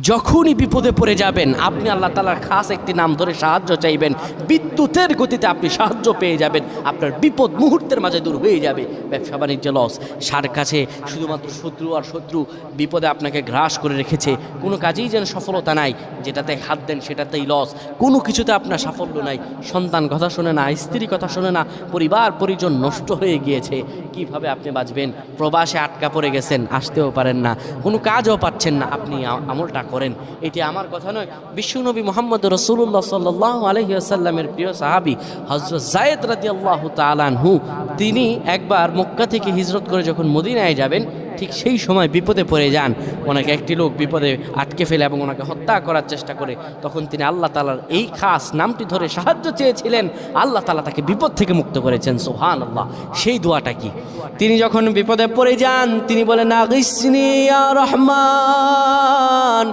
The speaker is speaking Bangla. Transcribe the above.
যখনই বিপদে পড়ে যাবেন আপনি আল্লাহ তাআলার খাস একটি নাম ধরে সাহায্য চাইবেন, বিদ্যুতের গতিতে আপনি সাহায্য পেয়ে যাবেন, আপনার বিপদ মুহূর্তের মাঝে দূর হয়ে যাবে। ব্যবসা বাণিজ্য লস, সার কাছে শুধুমাত্র শত্রু আর শত্রু বিপদে আপনাকে গ্রাস করে রেখেছে, কোনো কাজেই যেন সফলতা নাই, যেটাতে হাত দেন সেটাতেই লস, কোনো কিছুতে আপনার সাফল্য নাই, সন্তান কথা শোনে না, স্ত্রী কথা শোনে না, পরিবার পরিজন নষ্ট হয়ে গিয়েছে, কিভাবে আপনি বাঁচবেন? প্রবাসে আটকা পড়ে গেছেন, আসতেও পারেন না, কোনো কাজও পাচ্ছেন না, আপনি আমলটা করেন। এটি আমার কথা নয়, বিশ্বনবী মুহাম্মদ রাসূলুল্লাহ সাল্লাল্লাহু আলাইহি ওয়াসাল্লামের প্রিয় সাহাবী হযরত যায়েদ রাদিয়াল্লাহু তাআলা আনহু, তিনি একবার মক্কা থেকে হিজরত করে যখন মদিনায় যাবেন, ঠিক সেই সময় বিপদে পড়ে যান। ওনাকে একটি লোক বিপদে আটকে ফেলে এবং ওনাকে হত্যা করার চেষ্টা করে। তখন তিনি আল্লাহ তাআলার এই খাস নামটি ধরে সাহায্য চেয়েছিলেন, আল্লাহ তাআলা তাকে বিপদ থেকে মুক্ত করেছেন। সুবহানাল্লাহ। সেই দোয়াটা কি? তিনি যখন বিপদে পড়ে যান তিনি বলেন, আগিসনি ইয়া রহমান।